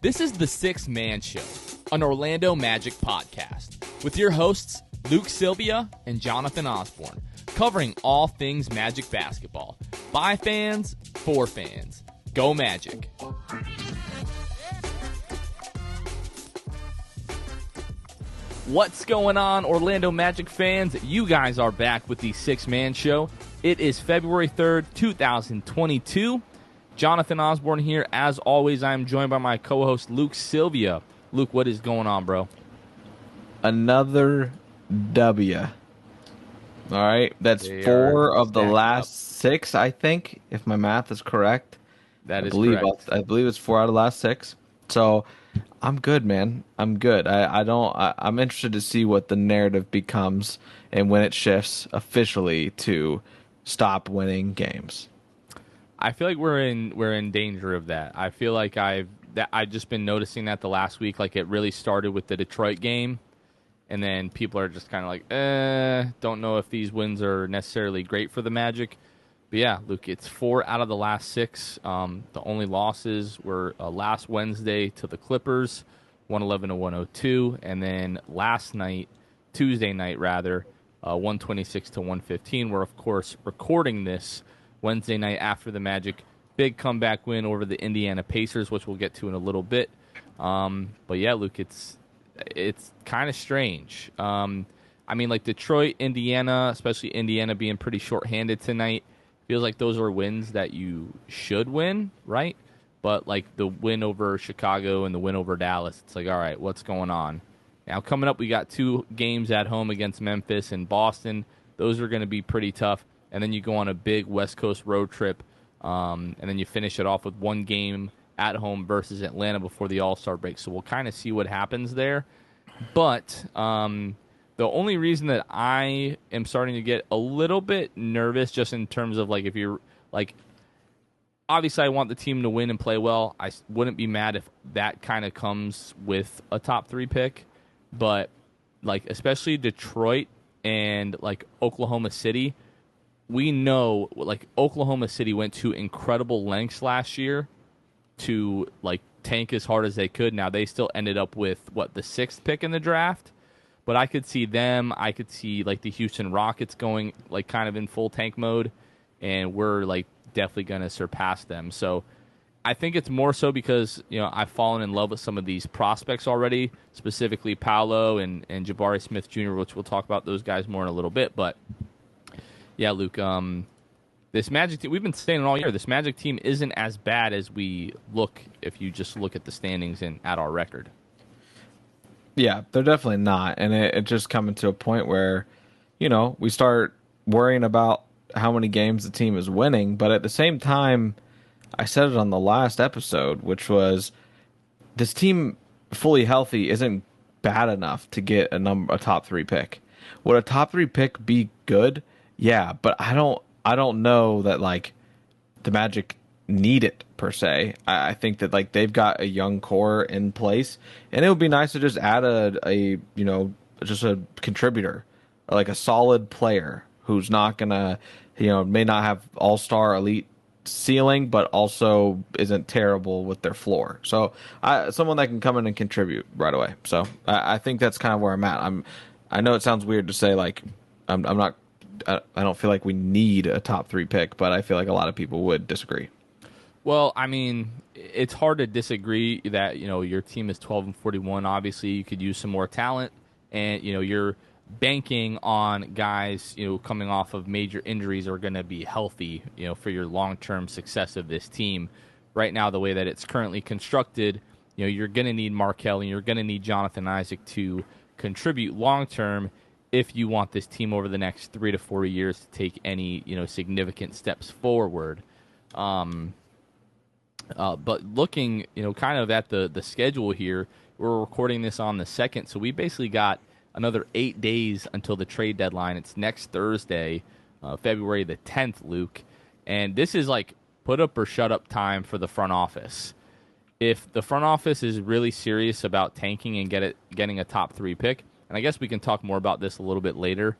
This is the Sixth Man Show, an Orlando Magic podcast, with your hosts Luke Sylvia and Jonathan Osborne, covering all things Magic basketball. By fans, for fans. Go Magic. What's going on, Orlando Magic fans? You guys are back with the Sixth Man Show. It is February 3rd, 2022. Jonathan Osborne here. As always, I am joined by my co-host, Luke Sylvia. Luke, what is going on, bro? Another W. All right, that's four of the last six, I think, if my math is correct. That is correct. I believe it's 4 out of the last 6. So I'm good, man. I'm good. I'm interested to see what the narrative becomes and when it shifts officially to stop winning games. I feel like we're in danger of that. I feel like I've just been noticing that the last week. Like, it really started with the Detroit game, and then people are just kind of like, don't know if these wins are necessarily great for the Magic. But yeah, Luke, it's 4 out of the last 6. The only losses were last Wednesday to the Clippers, 111-102, and then last night, Tuesday night rather, 126-115. We're of course recording this Wednesday night after the Magic big comeback win over the Indiana Pacers, which we'll get to in a little bit. But yeah, Luke, it's kind of strange. I mean, like Detroit, Indiana, especially Indiana being pretty shorthanded tonight, feels like those are wins that you should win, right? But like the win over Chicago and the win over Dallas, it's like, all right, what's going on? Now coming up, we got 2 games at home against Memphis and Boston. Those are going to be pretty tough. And then you go on a big West Coast road trip, and then you finish it off with 1 game at home versus Atlanta before the All-Star break. So we'll kind of see what happens there. But the only reason that I am starting to get a little bit nervous, just in terms of, like, if you're, like, obviously I want the team to win and play well. I wouldn't be mad if that kind of comes with a top 3 pick. But, like, especially Detroit and, like, Oklahoma City, we know, like, Oklahoma City went to incredible lengths last year to, like, tank as hard as they could. Now, they still ended up with, the 6th pick in the draft? But I could see them. I could see, like, the Houston Rockets going, like, kind of in full tank mode. And we're, like, definitely going to surpass them. So I think it's more so because, you know, I've fallen in love with some of these prospects already, specifically Paolo and Jabari Smith Jr., which we'll talk about those guys more in a little bit. But yeah, Luke, this Magic team, we've been saying it all year, this Magic team isn't as bad as we look if you just look at the standings and at our record. Yeah, they're definitely not. And it just coming to a point where, you know, we start worrying about how many games the team is winning. But at the same time, I said it on the last episode, which was this team fully healthy isn't bad enough to get a top 3 pick. Would a top 3 pick be good? Yeah, but I don't know that, like, the Magic need it per se. I think that, like, they've got a young core in place, and it would be nice to just add a just a contributor, like a solid player who's not gonna, may not have all-star elite ceiling, but also isn't terrible with their floor. So someone that can come in and contribute right away. So I think that's kind of where I'm at. I know it sounds weird to say, like, I'm not. I don't feel like we need a top 3 pick, but I feel like a lot of people would disagree. Well, I mean, it's hard to disagree that, your team is 12-41. Obviously, you could use some more talent, and, you're banking on guys, coming off of major injuries are going to be healthy, for your long-term success of this team. Right now, the way that it's currently constructed, you're going to need Markelle and you're going to need Jonathan Isaac to contribute long-term if you want this team over the next 3 to 4 years to take any, significant steps forward. But looking, kind of at the schedule here, we're recording this on the 2nd, so we basically got another 8 days until the trade deadline. It's next Thursday, February the 10th, Luke. And this is like put up or shut up time for the front office. If the front office is really serious about tanking and getting a top 3 pick, and I guess we can talk more about this a little bit later,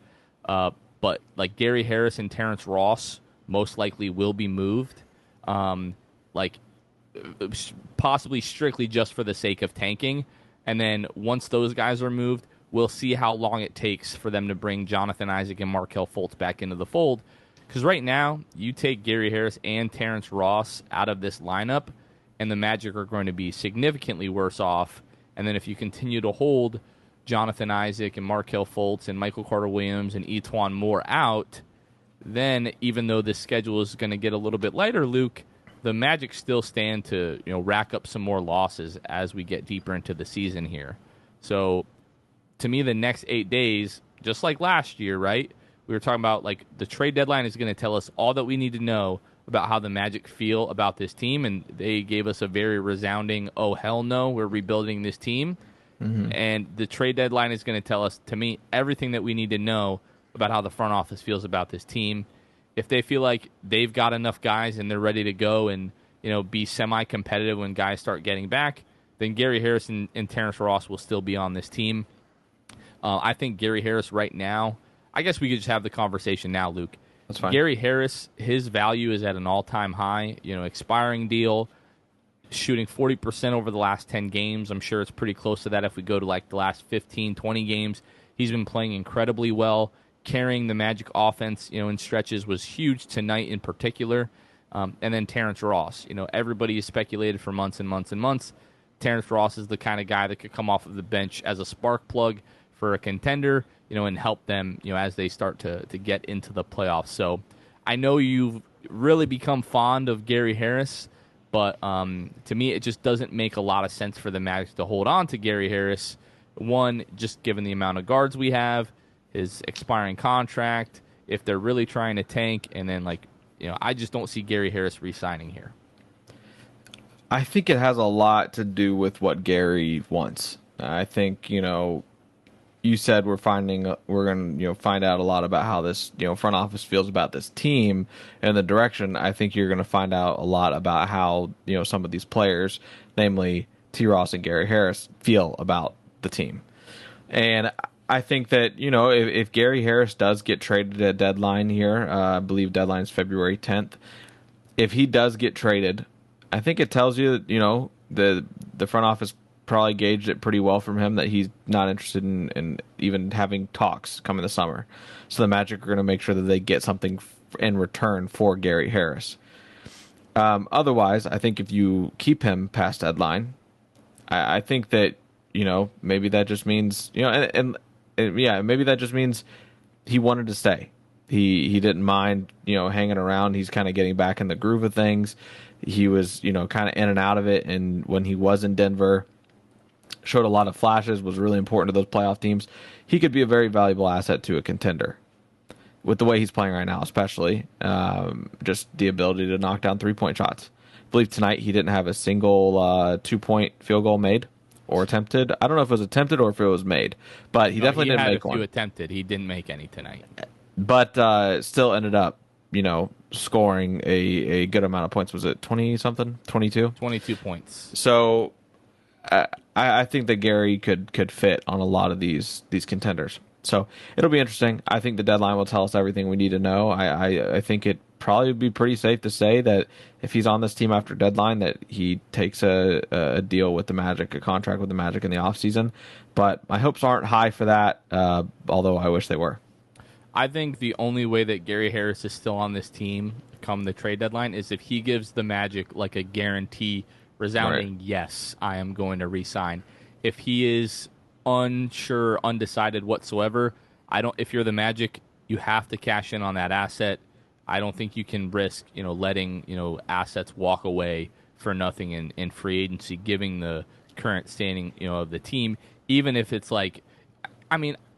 but like Gary Harris and Terrence Ross most likely will be moved. Like possibly strictly just for the sake of tanking. And then once those guys are moved, we'll see how long it takes for them to bring Jonathan Isaac and Markelle Fultz back into the fold. Because right now, you take Gary Harris and Terrence Ross out of this lineup, and the Magic are going to be significantly worse off. And then if you continue to hold Jonathan Isaac and Markelle Fultz and Michael Carter-Williams and Etuan Moore out, then even though this schedule is going to get a little bit lighter, Luke, the Magic still stand to rack up some more losses as we get deeper into the season here. So to me, the next 8 days, just like last year, right? We were talking about like the trade deadline is going to tell us all that we need to know about how the Magic feel about this team, and they gave us a very resounding, oh, hell no, we're rebuilding this team. Mm-hmm. And the trade deadline is going to tell us, to me, everything that we need to know about how the front office feels about this team. If they feel like they've got enough guys and they're ready to go and be semi-competitive when guys start getting back, then Gary Harris and Terrence Ross will still be on this team. I think Gary Harris right now, I guess we could just have the conversation now, Luke. That's fine. Gary Harris, his value is at an all-time high. Expiring deal, shooting 40% over the last 10 games. I'm sure it's pretty close to that if we go to like the last 15, 20 games. He's been playing incredibly well. Carrying the Magic offense, in stretches was huge tonight in particular. And then Terrence Ross. Everybody has speculated for months and months and months. Terrence Ross is the kind of guy that could come off of the bench as a spark plug for a contender, and help them, as they start to get into the playoffs. So I know you've really become fond of Gary Harris, but to me, it just doesn't make a lot of sense for the Magic to hold on to Gary Harris. One, just given the amount of guards we have, his expiring contract, if they're really trying to tank, and then I just don't see Gary Harris re-signing here. I think it has a lot to do with what Gary wants. I think, you said we're going to find out a lot about how this front office feels about this team and the direction. I think you're going to find out a lot about how some of these players, namely T. Ross and Gary Harris, feel about the team. And I think that if Gary Harris does get traded at deadline here, I believe deadline is February 10th. If he does get traded, I think it tells you the front office probably gauged it pretty well from him that he's not interested in even having talks coming this summer. So the Magic are going to make sure that they get something in return for Gary Harris. Otherwise, I think if you keep him past deadline, I think that maybe that just means maybe that just means he wanted to stay. He didn't mind hanging around. He's kind of getting back in the groove of things. He was kind of in and out of it, and when he was in Denver, showed a lot of flashes, was really important to those playoff teams. He could be a very valuable asset to a contender with the way he's playing right now, especially just the ability to knock down 3-point shots. I believe tonight he didn't have a single 2-point field goal made or attempted. I don't know if it was attempted or if it was made, but he definitely didn't make one. He attempted. He didn't make any tonight. But still ended up, scoring a good amount of points. Was it 20-something? 22? 22 points. So I think that Gary could fit on a lot of these contenders. So it'll be interesting. I think the deadline will tell us everything we need to know. I think it probably would be pretty safe to say that if he's on this team after deadline, that he takes a deal with the Magic, a contract with the Magic in the offseason. But my hopes aren't high for that, although I wish they were. I think the only way that Gary Harris is still on this team come the trade deadline is if he gives the Magic like a guarantee, resounding right. Yes, I am going to re-sign. If he is unsure, undecided whatsoever, if you're the Magic, you have to cash in on that asset. I don't think you can risk, letting, assets walk away for nothing in free agency, giving the current standing, of the team, even if it's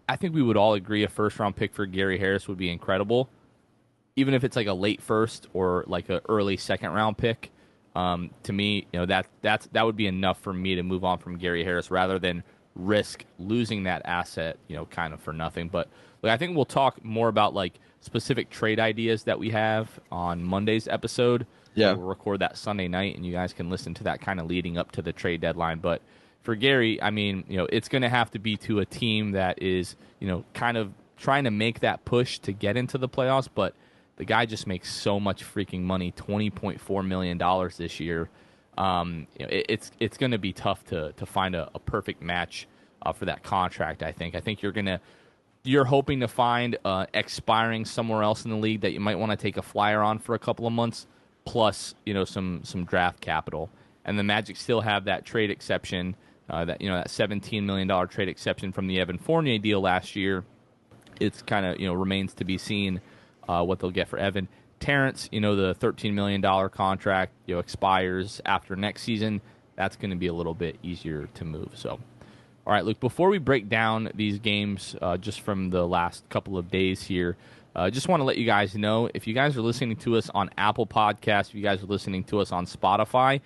I think we would all agree a first-round pick for Gary Harris would be incredible. Even if it's like a late first or like an early second-round pick, to me, that would be enough for me to move on from Gary Harris rather than risk losing that asset, kind of for nothing. But I think we'll talk more about like specific trade ideas that we have on Monday's episode. Yeah, we'll record that Sunday night, and you guys can listen to that kind of leading up to the trade deadline. But for Gary, it's going to have to be to a team that is, kind of trying to make that push to get into the playoffs. But the guy just makes so much freaking money, $20.4 million this year. It's going to be tough to find a perfect match for that contract. I think you're hoping to find expiring somewhere else in the league that you might want to take a flyer on for a couple of months, plus some draft capital. And the Magic still have that trade exception, that $17 million trade exception from the Evan Fournier deal last year. It's kind of remains to be seen what they'll get for Evan. Terrence, the $13 million contract expires after next season. That's going to be a little bit easier to move. So, all right, Luke, before we break down these games just from the last couple of days here, just want to let you guys know, if you guys are listening to us on Apple Podcasts, if you guys are listening to us on Spotify,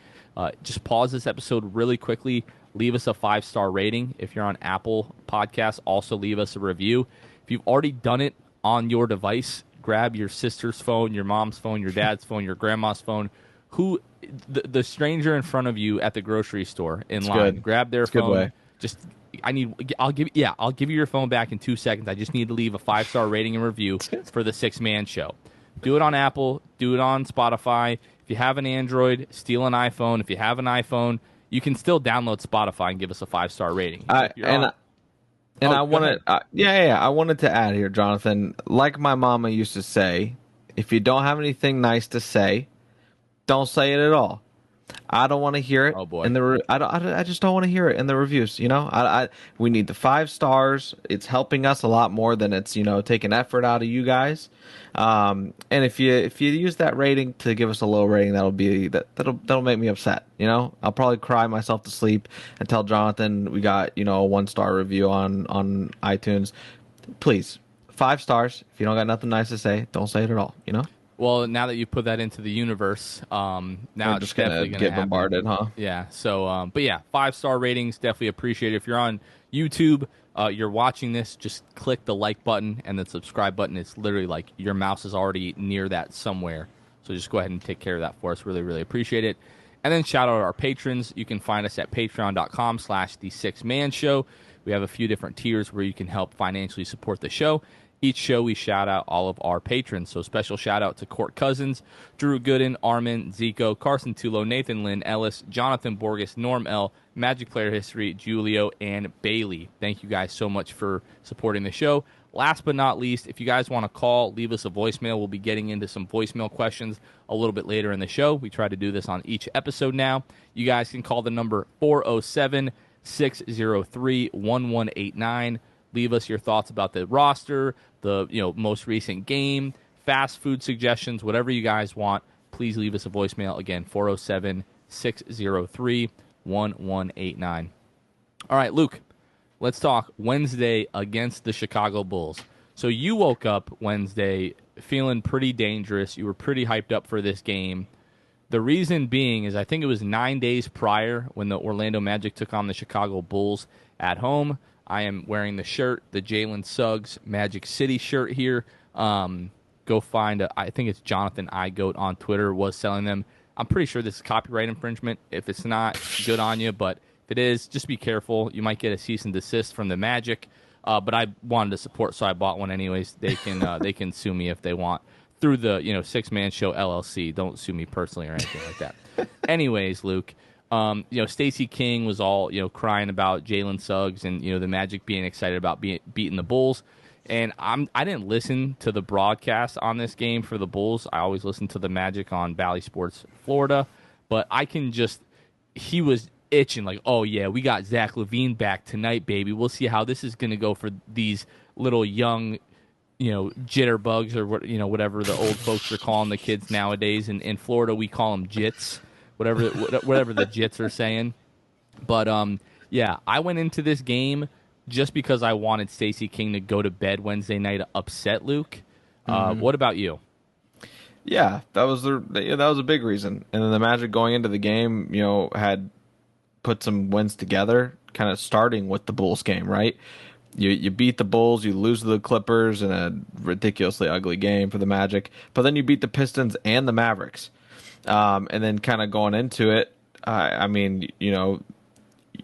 just pause this episode really quickly. Leave us a 5-star rating. If you're on Apple Podcasts, also leave us a review. If you've already done it on your device, grab your sister's phone, your mom's phone, your dad's phone, your grandma's phone, the stranger in front of you at the grocery store in line. Good. Grab their It's a good phone. way. I'll give you your phone back in 2 seconds. I just need to leave a 5-star rating and review for the Six Man Show. Do it on Apple. Do it on Spotify. If you have an Android, steal an iPhone. If you have an iPhone, you can still download Spotify and give us a 5-star rating. I wanted to add here, Jonathan, like my mama used to say, if you don't have anything nice to say, don't say it at all. I don't want to hear it. Oh boy. I just don't want to hear it in the reviews. We need the 5 stars. It's helping us a lot more than it's taking effort out of you guys. And if you use that rating to give us a low rating, that'll make me upset. I'll probably cry myself to sleep and tell Jonathan we got a 1-star review on iTunes. Please, 5 stars. If you don't got nothing nice to say, don't say it at all. Well, now that you put that into the universe, now We're it's just definitely gonna going to get bombarded, huh? Yeah. So, but yeah, 5-star ratings definitely appreciate it. If you're on YouTube, you're watching this, just click the like button and the subscribe button. It's literally like your mouse is already near that somewhere. So just go ahead and take care of that for us. Really, really appreciate it. And then shout out to our patrons. You can find us at patreon.com/The Six Man Show. We have a few different tiers where you can help financially support the show. Each show, we shout out all of our patrons. So special shout out to Court Cousins, Drew Gooden, Armin, Zico, Carson Tulo, Nathan Lynn, Ellis, Jonathan Borges, Norm L, Magic Player History, Julio, and Bailey. Thank you guys so much for supporting the show. Last but not least, if you guys want to call, leave us a voicemail. We'll be getting into some voicemail questions a little bit later in the show. We try to do this on each episode now. You guys can call the number 407-603-1189. Leave us your thoughts about the roster, the most recent game, fast food suggestions, whatever you guys want. Please leave us a voicemail. Again, 407-603-1189. All right, Luke, let's talk Wednesday against the Chicago Bulls. So you woke up Wednesday feeling pretty dangerous. You were pretty hyped up for this game. The reason being is I think it was 9 days prior when the Orlando Magic took on the Chicago Bulls at home. I am wearing the shirt, the Jalen Suggs Magic City shirt here. Go find, I think it's Jonathan iGoat on Twitter was selling them. I'm pretty sure this is copyright infringement. If it's not, good on you. But if it is, just be careful. You might get a cease and desist from the Magic. But I wanted to support, so I bought one anyways. They can sue me if they want through the Six Man Show LLC. Don't sue me personally or anything like that. Anyways, Luke. Stacey King was all, crying about Jalen Suggs and, the Magic being excited about beating the Bulls. And I didn't listen to the broadcast on this game for the Bulls. I always listen to the Magic on Bally Sports Florida. But he was itching like, oh, yeah, we got Zach LaVine back tonight, baby. We'll see how this is going to go for these little young, jitterbugs or whatever the old folks are calling the kids nowadays. In Florida, we call them jits. Whatever the Jits are saying. But, I went into this game just because I wanted Stacey King to go to bed Wednesday night upset, Luke. What about you? Yeah, that was a big reason. And then the Magic going into the game, had put some wins together, kind of starting with the Bulls game, right? You beat the Bulls, you lose to the Clippers in a ridiculously ugly game for the Magic, but then you beat the Pistons and the Mavericks. And then kind of going into it,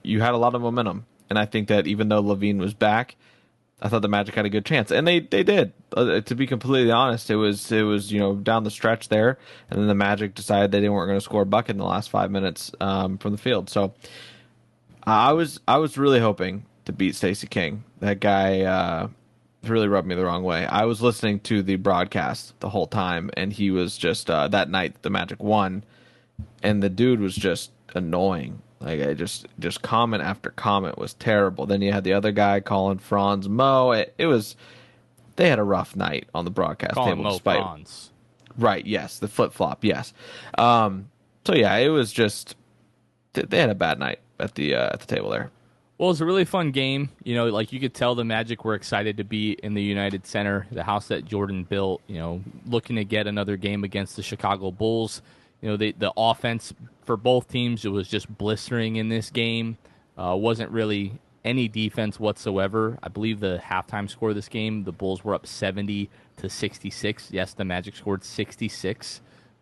you had a lot of momentum. And I think that even though LaVine was back, I thought the Magic had a good chance, and they did. To be completely honest, it was down the stretch there, and then the Magic decided they weren't going to score a bucket in the last 5 minutes from the field. So I was really hoping to beat Stacey King. That guy really rubbed me the wrong way. I was listening to the broadcast the whole time, and he was just that night the Magic won, and the dude was just annoying. Like I just comment after comment was terrible. Then you had the other guy calling Franz Mo. It was they had a rough night on the broadcast Calling table. Mo Despite Franz. right, yes, the flip flop, yes. So yeah, it was just they had a bad night at the table there. Well, it was a really fun game. Like you could tell the Magic were excited to be in the United Center, the house that Jordan built, looking to get another game against the Chicago Bulls. The offense for both teams, it was just blistering in this game. Wasn't really any defense whatsoever. I believe the halftime score of this game, the Bulls were up 70-66. Yes, the Magic scored 66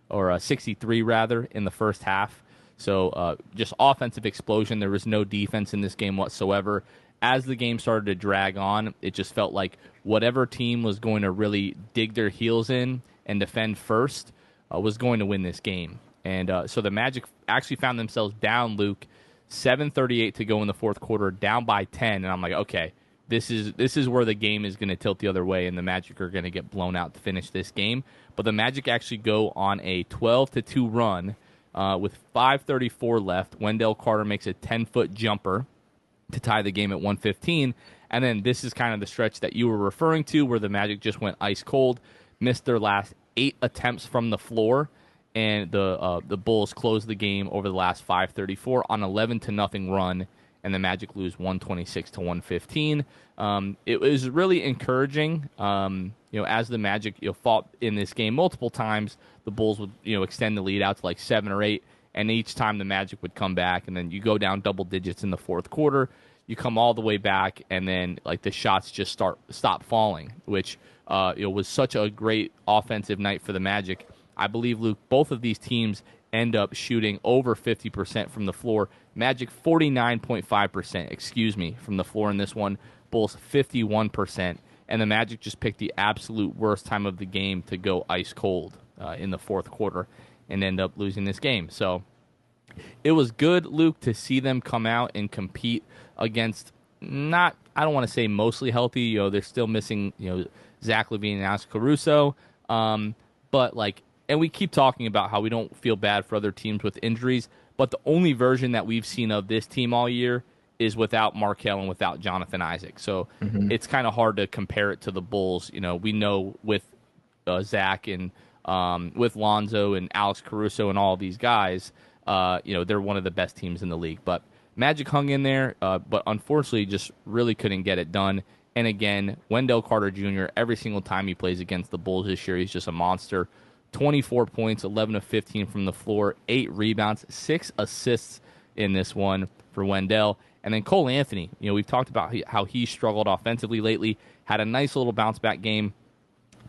or 63 rather in the first half. So just offensive explosion. There was no defense in this game whatsoever. As the game started to drag on, it just felt like whatever team was going to really dig their heels in and defend first was going to win this game. And so the Magic actually found themselves down, Luke, 7:38 to go in the fourth quarter, down by 10. And I'm like, okay, this is where the game is going to tilt the other way, and the Magic are going to get blown out to finish this game. But the Magic actually go on a 12-2 run. With 5:34 left, Wendell Carter makes a 10-foot jumper to tie the game at 1:15. And then this is kind of the stretch that you were referring to where the Magic just went ice cold, missed their last 8 attempts from the floor, and the Bulls closed the game over the last 5:34 on 11-0 run, and the Magic lose 126-115. It was really encouraging. As the Magic fought in this game multiple times, the Bulls would extend the lead out to like 7 or 8, and each time the Magic would come back, and then you go down double digits in the fourth quarter, you come all the way back, and then like the shots just stop falling, which was such a great offensive night for the Magic. I believe, Luke, both of these teams end up shooting over 50% from the floor. Magic 49.5%, from the floor in this one. Bulls 51%. And the Magic just picked the absolute worst time of the game to go ice cold in the fourth quarter and end up losing this game. So it was good, Luke, to see them come out and compete against I don't want to say mostly healthy. They're still missing, Zach LaVine and Alex Caruso. But and we keep talking about how we don't feel bad for other teams with injuries, but the only version that we've seen of this team all year is without Markelle and without Jonathan Isaac. So it's kind of hard to compare it to the Bulls. We know with Zach and with Lonzo and Alex Caruso and all these guys, they're one of the best teams in the league. But Magic hung in there, but unfortunately just really couldn't get it done. And again, Wendell Carter Jr., every single time he plays against the Bulls this year, he's just a monster. 24 points, 11 of 15 from the floor, 8 rebounds, 6 assists in this one for Wendell. And then Cole Anthony, we've talked about how he struggled offensively lately, had a nice little bounce-back game,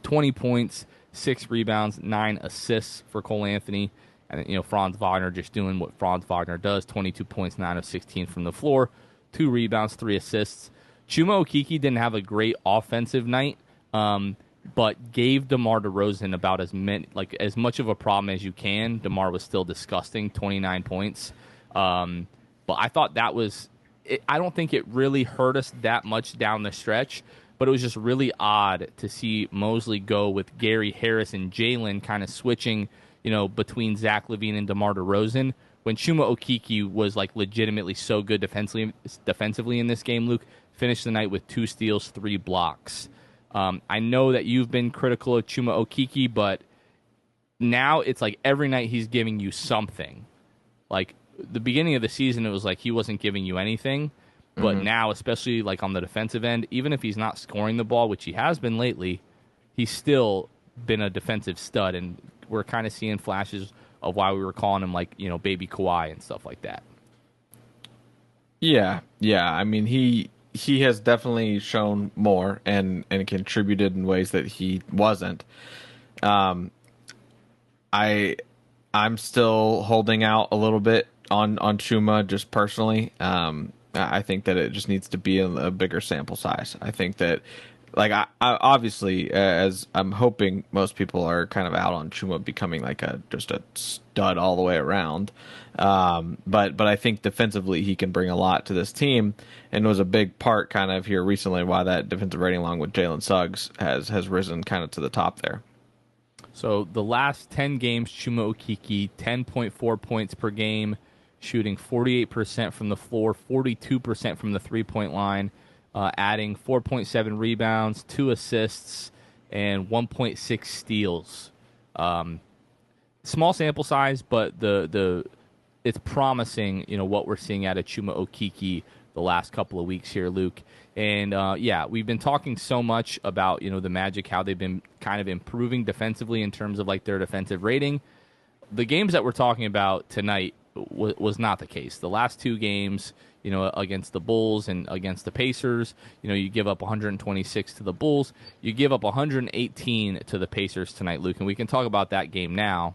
20 points, 6 rebounds, 9 assists for Cole Anthony. And, Franz Wagner just doing what Franz Wagner does, 22 points, 9 of 16 from the floor, 2 rebounds, 3 assists. Chuma Okeke didn't have a great offensive night, but gave DeMar DeRozan about as much of a problem as you can. DeMar was still disgusting, 29 points. But I thought that was I don't think it really hurt us that much down the stretch, but it was just really odd to see Mosley go with Gary Harris and Jalen kind of switching, between Zach LaVine and DeMar DeRozan when Chuma Okeke was legitimately so good defensively in this game. Luke finished the night with 2 steals, 3 blocks. I know that you've been critical of Chuma Okeke, but now it's every night he's giving you something. The beginning of the season, it was he wasn't giving you anything. But now, especially on the defensive end, even if he's not scoring the ball, which he has been lately, he's still been a defensive stud. And we're kind of seeing flashes of why we were calling him baby Kawhi and stuff like that. Yeah. I mean, he has definitely shown more and contributed in ways that he wasn't. I'm still holding out a little bit on Chuma just personally. I think that it just needs to be a bigger sample size. I think that, like, I obviously, as I'm hoping most people are kind of out on Chuma becoming like just a stud all the way around. But I think defensively he can bring a lot to this team, and was a big part kind of here recently why that defensive rating along with Jalen Suggs has risen kind of to the top there. So the last 10 games, Chuma Okeke, 10.4 points per game, shooting 48% from the floor, 42% from the three-point line, adding 4.7 rebounds, 2 assists, and 1.6 steals. Small sample size, but it's promising, what we're seeing out of Chuma Okeke the last couple of weeks here, Luke. And, we've been talking so much about, the Magic, how they've been kind of improving defensively in terms of, like, their defensive rating. The games that we're talking about tonight was not the case. The last 2 games, against the Bulls and against the Pacers, you give up 126 to the Bulls. You give up 118 to the Pacers tonight, Luke. And we can talk about that game now.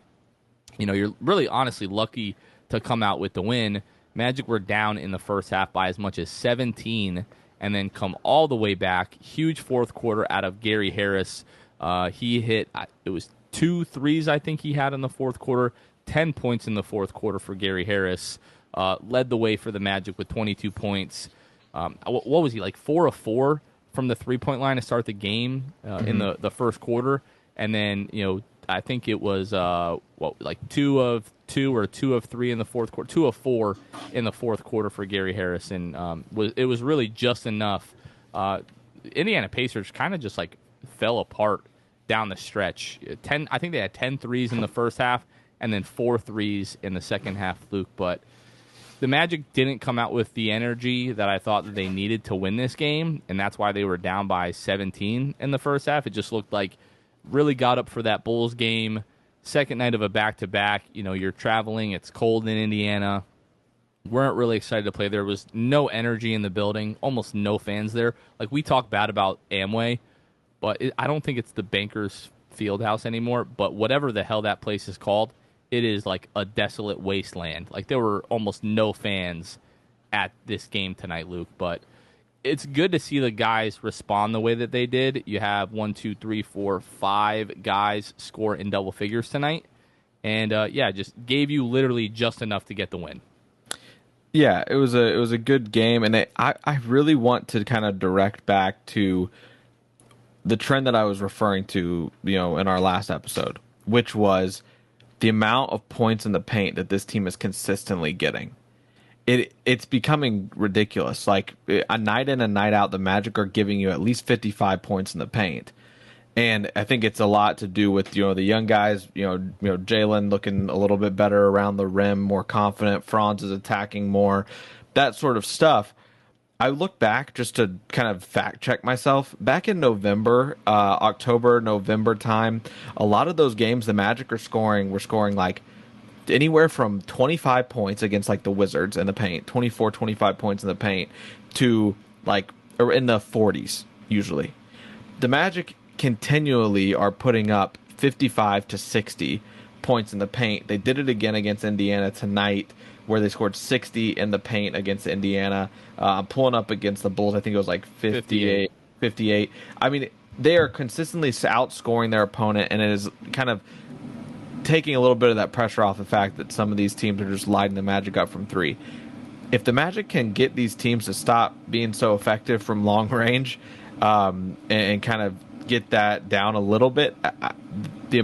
You're really honestly lucky to come out with the win. Magic were down in the first half by as much as 17 and then come all the way back. Huge fourth quarter out of Gary Harris. He hit, it was 2 threes I think he had in the fourth quarter, 10 points in the fourth quarter for Gary Harris. Led the way for the Magic with 22 points. What was he, like 4 of 4 from the three-point line to start the game in the first quarter? And then, I think it was like 2 of 2 or 2 of 3 in the fourth quarter, 2 of 4 in the fourth quarter for Gary Harris, and it was really just enough. Indiana Pacers kind of just like fell apart down the stretch. I think they had 10 threes in the first half, and then 4 threes in the second half, Luke. But the Magic didn't come out with the energy that I thought that they needed to win this game, and that's why they were down by 17 in the first half. It just looked like really got up for that Bulls game. Second night of a back-to-back. You're traveling. It's cold in Indiana. Weren't really excited to play. There was no energy in the building. Almost no fans there. Like, we talk bad about Amway, but I don't think it's the Bankers Fieldhouse anymore. But whatever the hell that place is called, it is like a desolate wasteland. Like, there were almost no fans at this game tonight, Luke. But it's good to see the guys respond the way that they did. You have 5 guys score in double figures tonight. And, just gave you literally just enough to get the win. Yeah, it was a good game. And I really want to kind of direct back to the trend that I was referring to, in our last episode, which was the amount of points in the paint that this team is consistently getting. It's becoming ridiculous. Like, a night in and night out, the Magic are giving you at least 55 points in the paint. And I think it's a lot to do with, the young guys, Jalen looking a little bit better around the rim, more confident. Franz is attacking more, that sort of stuff. I look back just to kind of fact check myself. Back in November, October, November time, a lot of those games the Magic were scoring like anywhere from 25 points against like the Wizards in the paint, 24, 25 points in the paint, to like or in the 40s usually. The Magic continually are putting up 55 to 60 points in the paint. They did it again against Indiana tonight, where they scored 60 in the paint against Indiana. Pulling up against the Bulls, I think it was like 58. I mean, they are consistently outscoring their opponent, and it is kind of taking a little bit of that pressure off the fact that some of these teams are just lighting the Magic up from 3. If the Magic can get these teams to stop being so effective from long range, and kind of get that down a little bit, the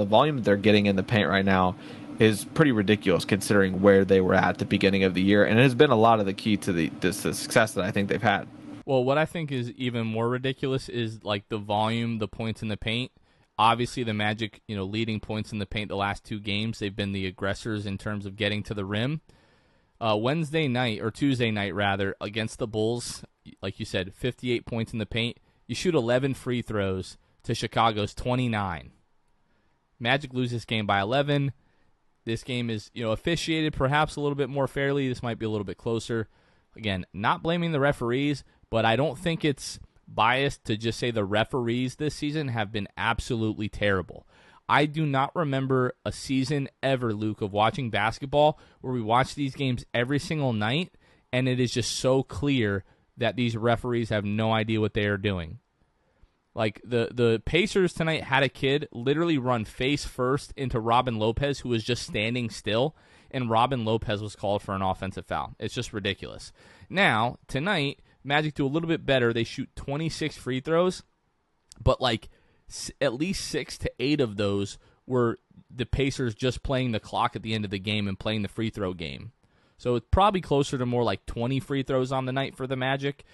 volume that they're getting in the paint right now is pretty ridiculous considering where they were at the beginning of the year, and it has been a lot of the key to the success that I think they've had. Well, what I think is even more ridiculous is like the volume, the points in the paint. Obviously, the Magic, leading points in the paint the last 2 games. They've been the aggressors in terms of getting to the rim. Tuesday night, rather, against the Bulls, like you said, 58 points in the paint. You shoot 11 free throws to Chicago's 29. Magic lose this game by 11. This game is, officiated perhaps a little bit more fairly. This might be a little bit closer. Again, not blaming the referees, but I don't think it's biased to just say the referees this season have been absolutely terrible. I do not remember a season ever, Luke, of watching basketball where we watch these games every single night and it is just so clear that these referees have no idea what they are doing. Like, the Pacers tonight had a kid literally run face first into Robin Lopez, who was just standing still, and Robin Lopez was called for an offensive foul. It's just ridiculous. Now, tonight, Magic do a little bit better. They shoot 26 free throws, but like at least 6 to 8 of those were the Pacers just playing the clock at the end of the game and playing the free throw game. So it's probably closer to more like 20 free throws on the night for the Magic.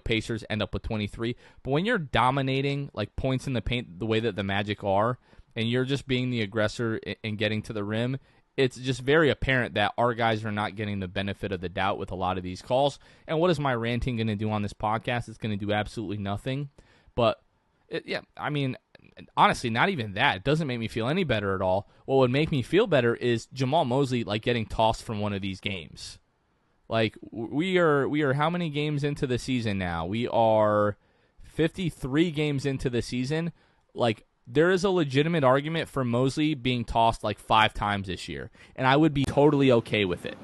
Pacers end up with 23. But when you're dominating like points in the paint the way that the Magic are, and you're just being the aggressor and getting to the rim, it's just very apparent that our guys are not getting the benefit of the doubt with a lot of these calls. And what is my ranting going to do on this podcast? It's going to do absolutely nothing. But, honestly, not even that. It doesn't make me feel any better at all. What would make me feel better is Jamal Mosley, like, getting tossed from one of these games. Like, we are how many games into the season now? We are 53 games into the season. Like, there is a legitimate argument for Mosley being tossed like 5 times this year, and I would be totally okay with it.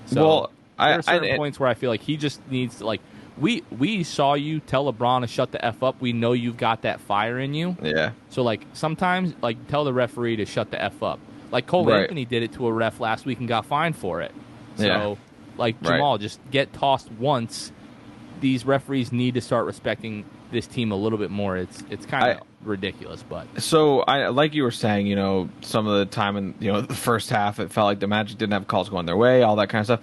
So there are certain points where I feel like he just needs to, like, we saw you tell LeBron to shut the F up. We know you've got that fire in you. Yeah. So, like, sometimes, like, tell the referee to shut the F up. Like, Cole Anthony did it to a ref last week and got fined for it. So, like, Jamal, just get tossed once. These referees need to start respecting this team a little bit more. It's kind of ridiculous, but so I like you were saying, some of the time in the first half, it felt like the Magic didn't have calls going their way, all that kind of stuff.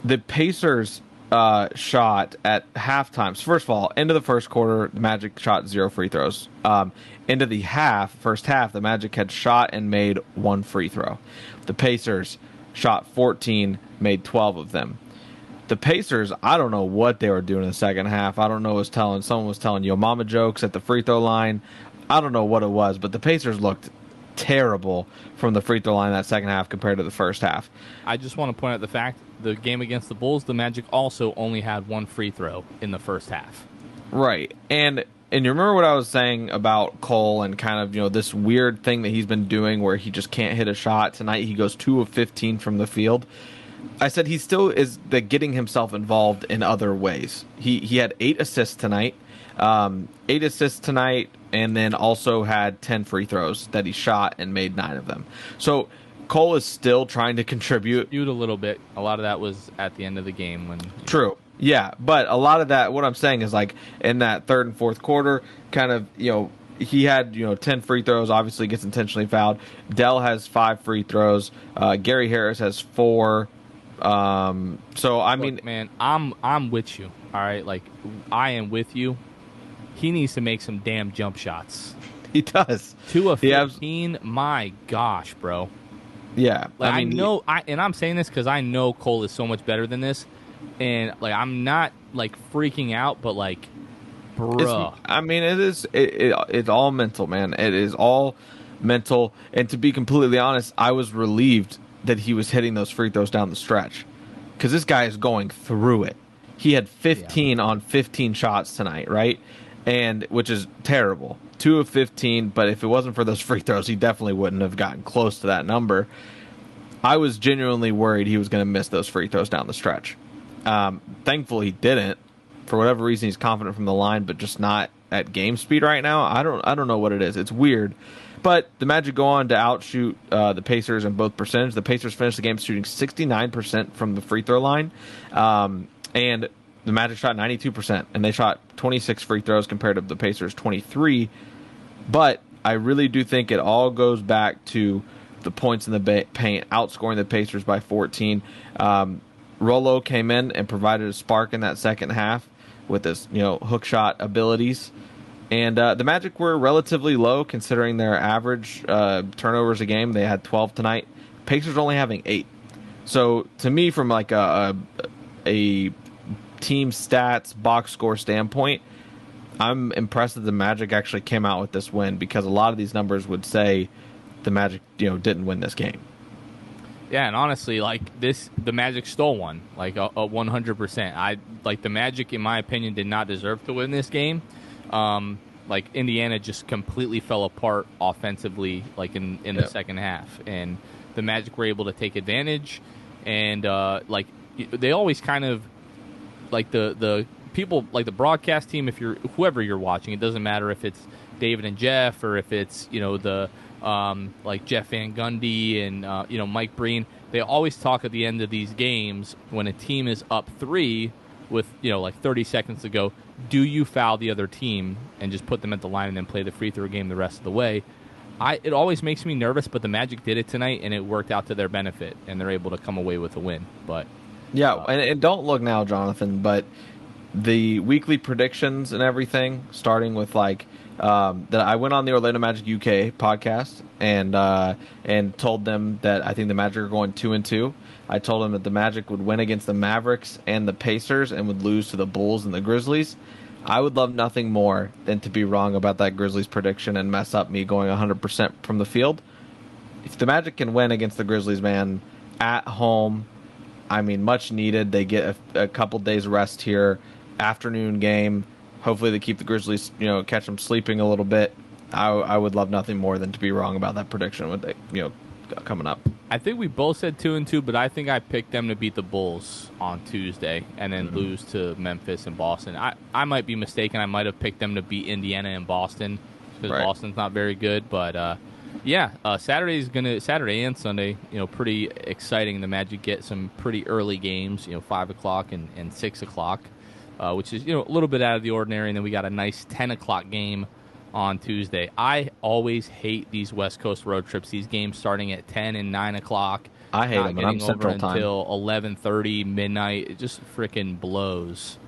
The Pacers shot at halftime. So first of all, end of the first quarter, the Magic shot 0 free throws. Into the first half, the Magic had shot and made 1 free throw. The Pacers shot 14, made 12 of them. The Pacers, I don't know what they were doing in the second half. I don't know someone was telling Yo Mama jokes at the free throw line. I don't know what it was, but the Pacers looked terrible from the free throw line that second half compared to the first half. I just want to point out the fact, the game against the Bulls, the Magic also only had 1 free throw in the first half. Right. And you remember what I was saying about Cole and kind of, this weird thing that he's been doing where he just can't hit a shot. Tonight he goes 2 of 15 from the field. I said he still is getting himself involved in other ways. He had 8 assists tonight, and then also had 10 free throws that he shot and made 9 of them. So Cole is still trying to contribute. A little bit. A lot of that was at the end of the game when. True. Yeah, but a lot of that, what I'm saying is like in that third and fourth quarter, kind of, he had 10 free throws. Obviously, gets intentionally fouled. Dell has 5 free throws. Gary Harris has 4. Look, man, I'm with you. All right, like I am with you. He needs to make some damn jump shots. He does. 2 of 15. My gosh, bro. Yeah, like, I know. And I'm saying this because I know Cole is so much better than this, and like I'm not like freaking out, but like, bruh. It's all mental, man. It is all mental. And to be completely honest, I was relieved that he was hitting those free throws down the stretch because this guy is going through it. He had 15 on 15 shots tonight, right? And which is terrible. 2 of 15, but if it wasn't for those free throws, he definitely wouldn't have gotten close to that number. I was genuinely worried he was going to miss those free throws down the stretch. Thankfully, he didn't. For whatever reason, he's confident from the line, but just not at game speed right now. I don't know what it is. It's weird. But the Magic go on to outshoot the Pacers in both percentage. The Pacers finished the game shooting 69% from the free throw line, and the Magic shot 92%, and they shot 26 free throws compared to the Pacers' 23. But I really do think it all goes back to the points in the paint, outscoring the Pacers by 14. Rolo came in and provided a spark in that second half with his hook shot abilities. And the Magic were relatively low considering their average turnovers a game. They had 12 tonight. Pacers only having 8. So to me, from like a team stats box score standpoint, I'm impressed that the Magic actually came out with this win because a lot of these numbers would say the Magic didn't win this game. Yeah, and honestly, like the Magic stole one, like a 100%. The Magic, in my opinion, did not deserve to win this game. Like Indiana just completely fell apart offensively, like in the second half, and the Magic were able to take advantage. And they always kind of like the people like the broadcast team. If you're whoever you're watching, it doesn't matter if it's David and Jeff or if it's the like Jeff Van Gundy and Mike Breen. They always talk at the end of these games when a team is up 3 with like 30 seconds to go. Do you foul the other team and just put them at the line and then play the free throw game the rest of the way? It always makes me nervous, but the Magic did it tonight and it worked out to their benefit, and they're able to come away with a win. But yeah, and don't look now, Jonathan, but the weekly predictions and everything, starting with that I went on the Orlando Magic UK podcast and told them that I think the Magic are going 2-2. I told them that the Magic would win against the Mavericks and the Pacers and would lose to the Bulls and the Grizzlies. I would love nothing more than to be wrong about that Grizzlies prediction and mess up me going 100% from the field. If the Magic can win against the Grizzlies, man, at home, I mean, much needed. They get a couple days rest here. Afternoon game. Hopefully they keep the Grizzlies, catch them sleeping a little bit. I would love nothing more than to be wrong about that prediction with coming up. I think we both said 2-2, but I think I picked them to beat the Bulls on Tuesday and then lose to Memphis and Boston. I might be mistaken. I might have picked them to beat Indiana and Boston because Boston's not very good. But Saturday and Sunday, pretty exciting. The Magic get some pretty early games, 5 o'clock and 6 o'clock. Which is a little bit out of the ordinary, and then we got a nice 10 o'clock game on Tuesday. I always hate these West Coast road trips. These games starting at 10 and 9 o'clock. I hate them. When I'm Central Time until 11:30 midnight. It just freaking blows.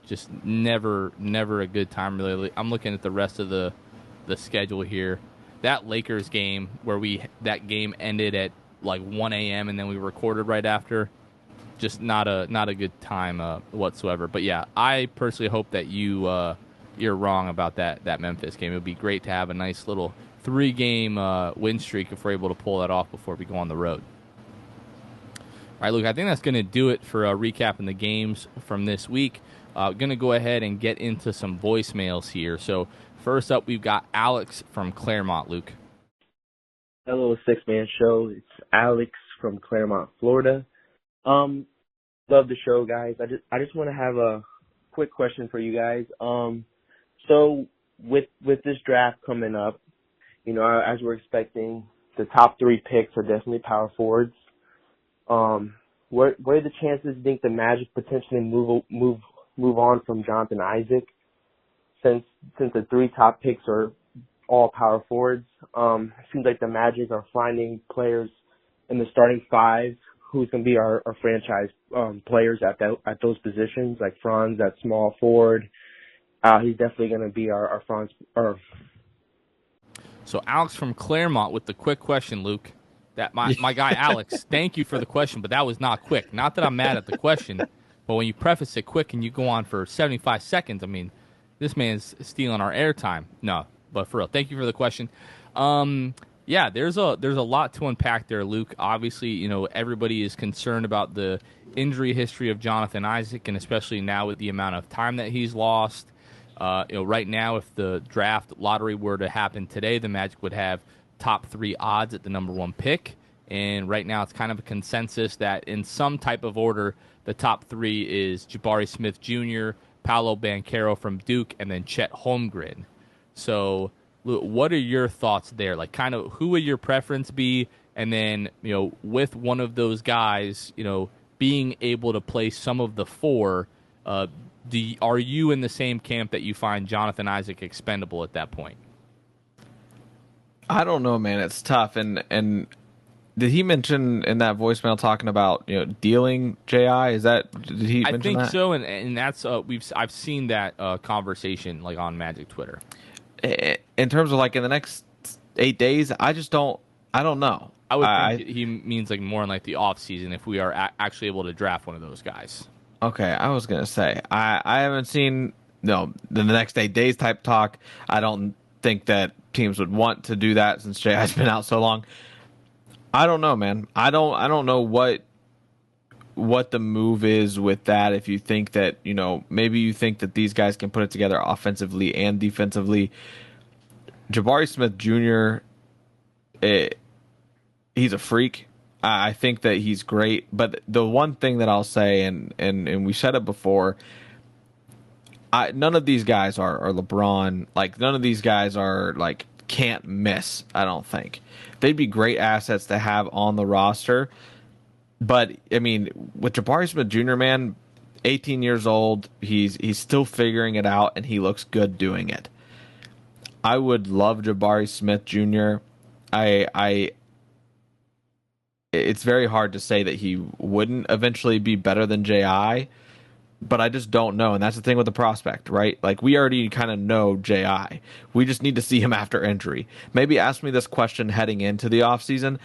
Just never a good time. Really, I'm looking at the rest of the schedule here. That Lakers game where that game ended at like 1 a.m. and then we recorded right after. Just not a good time whatsoever. But yeah, I personally hope that you're wrong about that Memphis game. It would be great to have a nice little 3-game win streak if we're able to pull that off before we go on the road. All right, Luke, I think that's going to do it for recapping the games from this week. Going to go ahead and get into some voicemails here. So first up, we've got Alex from Claremont, Luke. Hello, Six-Man Show. It's Alex from Claremont, Florida. Love the show, guys. I just want to have a quick question for you guys. So with this draft coming up, as we're expecting, the top 3 picks are definitely power forwards. What are the chances you think the Magic potentially move on from Jonathan Isaac, since the 3 top picks are all power forwards? It seems like the Magic are finding players in the starting 5 who's going to be our franchise players at those positions, like Franz at small forward. He's definitely going to be our Franz. So Alex from Claremont with the quick question, Luke. That my guy Alex, thank you for the question, but that was not quick. Not that I'm mad at the question, but when you preface it quick and you go on for 75 seconds, I mean, this man's stealing our airtime. No, but for real, thank you for the question. Yeah, there's a lot to unpack there, Luke. Obviously, everybody is concerned about the injury history of Jonathan Isaac, and especially now with the amount of time that he's lost. Right now, if the draft lottery were to happen today, the Magic would have top 3 odds at the number 1 pick. And right now, it's kind of a consensus that in some type of order, the top 3 is Jabari Smith Jr., Paolo Banchero from Duke, and then Chet Holmgren. So what are your thoughts there? Like, kind of, who would your preference be? And then, with one of those guys, being able to play some of the 4, are you in the same camp that you find Jonathan Isaac expendable at that point? I don't know, man. It's tough. And did he mention in that voicemail talking about dealing JI? Did he mention that? I think so, and that's I've seen that conversation like on Magic Twitter. In terms of like in the next 8 days, I don't know. I would think he means like more in like the off season if we are actually able to draft one of those guys. Okay, I was gonna say I haven't seen the next 8 days type talk. I don't think that teams would want to do that since JI's been out so long. I don't know, man. I don't know what the move is with that. If you think that maybe you think that these guys can put it together offensively and defensively. Jabari Smith Jr. He's a freak. I think that he's great, but the one thing that I'll say, and we said it before, none of these guys are LeBron. Like, none of these guys are like can't miss. I don't think they'd be great assets to have on the roster. But I mean, with Jabari Smith Jr., man, 18 years old, he's still figuring it out, and he looks good doing it. I would love Jabari Smith Jr. It's very hard to say that he wouldn't eventually be better than J.I., but I just don't know. And that's the thing with the prospect, right? Like, we already kind of know J.I. We just need to see him after injury. Maybe ask me this question heading into the offseason.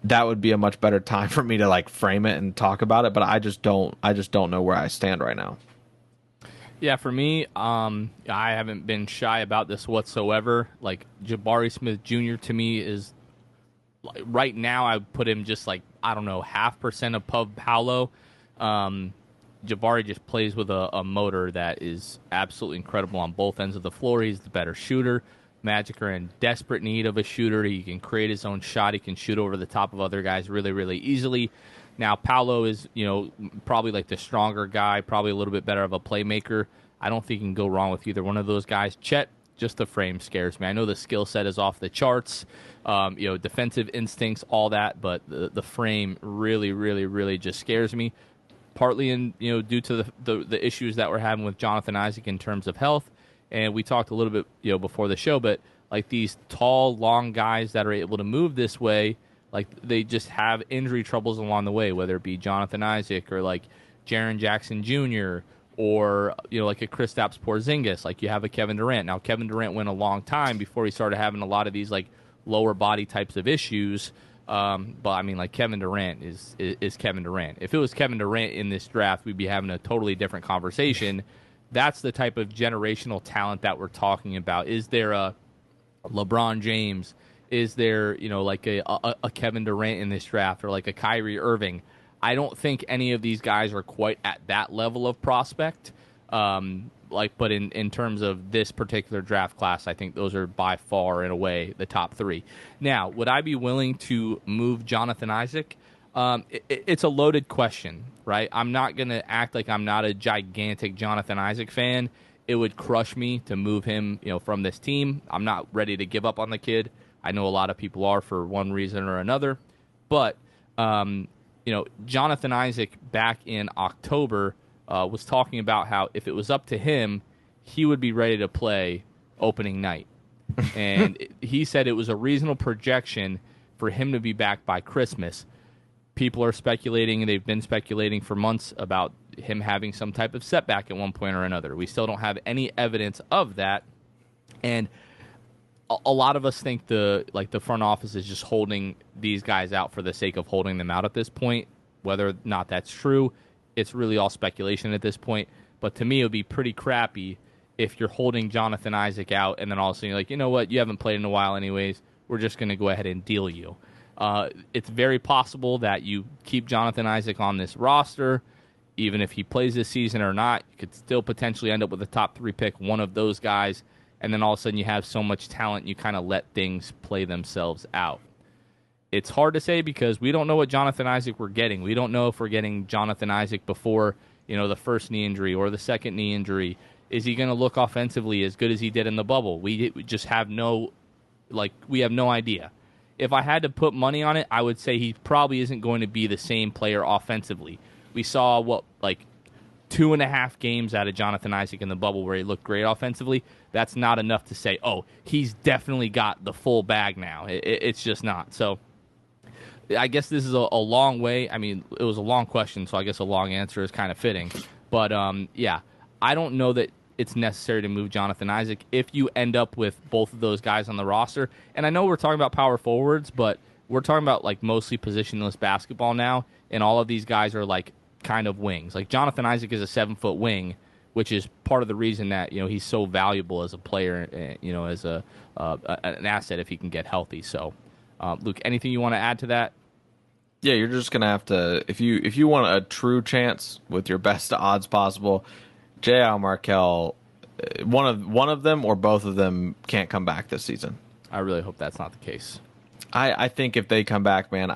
That would be a much better time for me to like frame it and talk about it, but I just don't know where I stand right now. Yeah, for me, I haven't been shy about this whatsoever. Like, Jabari Smith Jr. to me is, like, right now I would put him just like, I don't know, 0.5% above Paolo. Jabari just plays with a motor that is absolutely incredible on both ends of the floor. He's the better shooter. Magic are in desperate need of a shooter. He can create his own shot. He can shoot over the top of other guys really, really easily. Now, Paolo is, probably like the stronger guy, probably a little bit better of a playmaker. I don't think you can go wrong with either one of those guys. Chet, just the frame scares me. I know the skill set is off the charts, defensive instincts, all that, but the frame really, really, really just scares me. Partly due to the issues that we're having with Jonathan Isaac in terms of health. And we talked a little bit, before the show, but like these tall, long guys that are able to move this way, like they just have injury troubles along the way, whether it be Jonathan Isaac or like Jaren Jackson Jr. or, like a Kristaps Porzingis, like you have a Kevin Durant. Now, Kevin Durant went a long time before he started having a lot of these like lower body types of issues. But I mean, like Kevin Durant is Kevin Durant. If it was Kevin Durant in this draft, we'd be having a totally different conversation. That's the type of generational talent that we're talking about. Is there a LeBron James? Is there, like a Kevin Durant in this draft, or like a Kyrie Irving? I don't think any of these guys are quite at that level of prospect. But in terms of this particular draft class, I think those are by far, in a way, the top three. Now, would I be willing to move Jonathan Isaac? It's a loaded question, right? I'm not going to act like I'm not a gigantic Jonathan Isaac fan. It would crush me to move him, from this team. I'm not ready to give up on the kid. I know a lot of people are for one reason or another. But, Jonathan Isaac back in October was talking about how if it was up to him, he would be ready to play opening night. And he said it was a reasonable projection for him to be back by Christmas. People are speculating, and they've been speculating for months, about him having some type of setback at one point or another. We still don't have any evidence of that. And a lot of us think the front office is just holding these guys out for the sake of holding them out at this point. Whether or not that's true, it's really all speculation at this point. But to me, it would be pretty crappy if you're holding Jonathan Isaac out and then all of a sudden you're like, you know what, you haven't played in a while anyways. We're just going to go ahead and deal you. It's very possible that you keep Jonathan Isaac on this roster. Even if he plays this season or not, you could still potentially end up with a top 3 pick, one of those guys. And then all of a sudden you have so much talent, you kind of let things play themselves out. It's hard to say because we don't know what Jonathan Isaac we're getting. We don't know if we're getting Jonathan Isaac before, the first knee injury or the second knee injury. Is he going to look offensively as good as he did in the bubble? We just have we have no idea. If I had to put money on it, I would say he probably isn't going to be the same player offensively. We saw 2.5 games out of Jonathan Isaac in the bubble where he looked great offensively. That's not enough to say, oh, he's definitely got the full bag now. It's just not. So I guess this is a long way. I mean, it was a long question, so I guess a long answer is kind of fitting. But, I don't know that it's necessary to move Jonathan Isaac if you end up with both of those guys on the roster. And I know we're talking about power forwards, but we're talking about mostly positionless basketball now, and all of these guys are kind of wings. Like Jonathan Isaac is a 7-foot wing, which is part of the reason that he's so valuable as a player, as an asset if he can get healthy. So, Luke, anything you want to add to that? Yeah, you're just gonna have to, if you want a true chance with your best odds possible, J.L. Markelle, one of them or both of them can't come back this season. I really hope that's not the case. I think if they come back, man,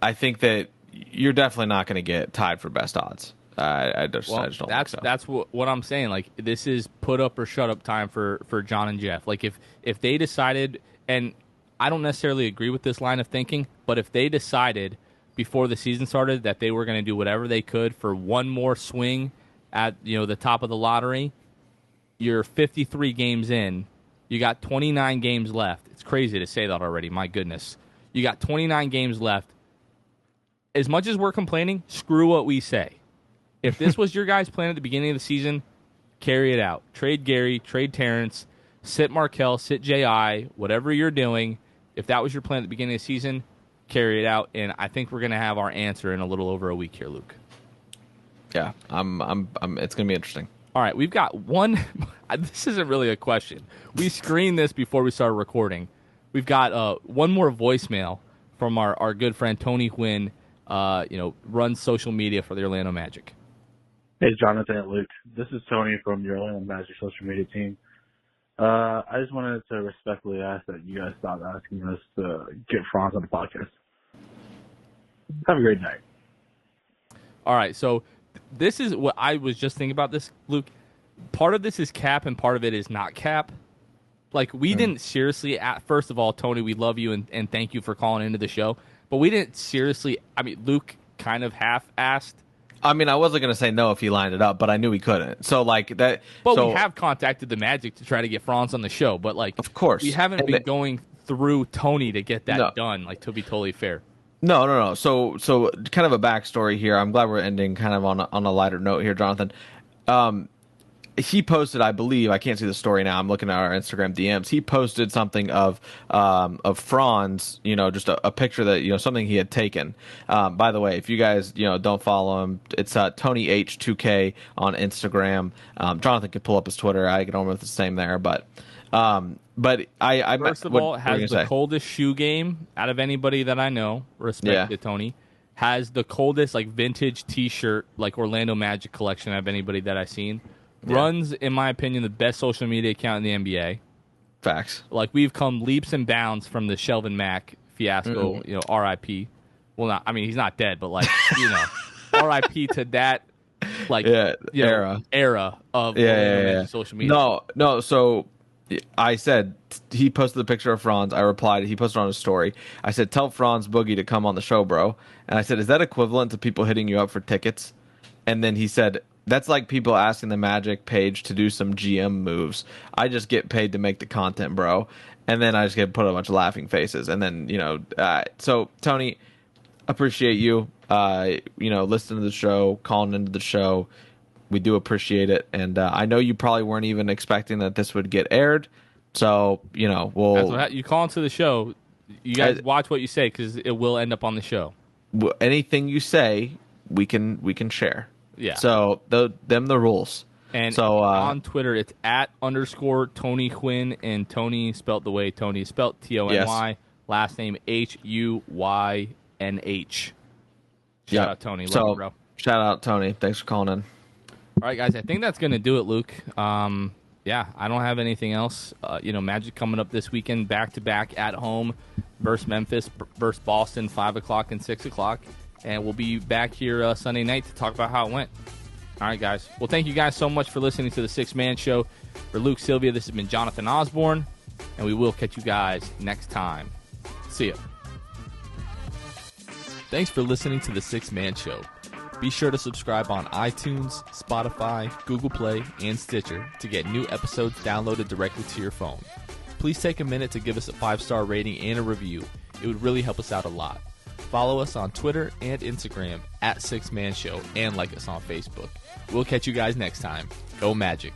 I think that you're definitely not going to get tied for best odds. I just don't think so. That's what I'm saying. Like, this is put up or shut up time for John and Jeff. Like, if they decided, and I don't necessarily agree with this line of thinking, but if they decided before the season started that they were going to do whatever they could for one more swing at the top of the lottery, you're 53 games in. You got 29 games left. It's crazy to say that already. My goodness. You got 29 games left. As much as we're complaining, screw what we say. If this was your guys' plan at the beginning of the season, carry it out. Trade Gary, trade Terrence, sit Markelle, sit J.I., whatever you're doing. If that was your plan at the beginning of the season, carry it out. And I think we're going to have our answer in a little over a week here, Luke. Yeah, it's going to be interesting. All right, we've got one. This isn't really a question. We screened this before we started recording. We've got one more voicemail from our good friend Tony Gwynn, runs social media for the Orlando Magic. Hey, Jonathan and Luke. This is Tony from your Orlando Magic social media team. I just wanted to respectfully ask that you guys stop asking us to get Franz on the podcast. Have a great night. All right, so this is what I was just thinking about this, Luke. Part of this is cap and part of it is not cap. Like, we didn't seriously, first of all, Tony, we love you and thank you for calling into the show. But we didn't seriously, Luke kind of half-asked. I wasn't going to say no if he lined it up, but I knew he couldn't. So, like, that. But we have contacted the Magic to try to get Franz on the show. But, like, of course. We haven't been going through Tony to get that done, like, to be totally fair. No. So kind of a backstory here. I'm glad we're ending kind of on a lighter note here, Jonathan. He posted, I believe, I can't see the story now. I'm looking at our Instagram DMs. He posted something of Franz, just a picture that, something he had taken. By the way, if you guys, don't follow him, it's Tony H2K on Instagram. Jonathan could pull up his Twitter. I don't know if it's the same there, but I first of all, has the coldest shoe game out of anybody that I know. Respect to Tony. Has the coldest, like, vintage T-shirt, like, Orlando Magic collection out of anybody that I've seen. Yeah. Runs, in my opinion, the best social media account in the NBA. Facts. Like, we've come leaps and bounds from the Shelvin Mack fiasco, R.I.P. Well, he's not dead, but, like, R.I.P. to that, like, era of social media. No, so I said, he posted the picture of Franz. I replied, he posted on his story. I said, tell Franz Boogie to come on the show, bro. And I said, is that equivalent to people hitting you up for tickets? And then he said, that's like people asking the Magic page to do some GM moves. I just get paid to make the content, bro. And then I just get put a bunch of laughing faces. And then, so Tony, appreciate you, listening to the show, calling into the show. We do appreciate it. And I know you probably weren't even expecting that this would get aired. So, we'll... You call into the show. You guys watch what you say because it will end up on the show. Anything you say, we can share. Yeah. So the rules. And so on Twitter, it's @_Tony Quinn, and Tony spelt the way Tony is spelt, Tony. Yes. Last name HUYNH. Shout out Tony. Love you, bro. Shout out Tony. Thanks for calling in. All right, guys. I think that's gonna do it, Luke. I don't have anything else. Magic coming up this weekend, back to back at home versus Memphis, versus Boston, 5 o'clock and 6 o'clock. And we'll be back here Sunday night to talk about how it went. All right, guys. Well, thank you guys so much for listening to the Six Man Show. For Luke Sylvia, this has been Jonathan Osborne, and we will catch you guys next time. See ya. Thanks for listening to the Six Man Show. Be sure to subscribe on iTunes, Spotify, Google Play, and Stitcher to get new episodes downloaded directly to your phone. Please take a minute to give us a 5-star rating and a review. It would really help us out a lot. Follow us on Twitter and Instagram @6manshow and like us on Facebook. We'll catch you guys next time. Go Magic.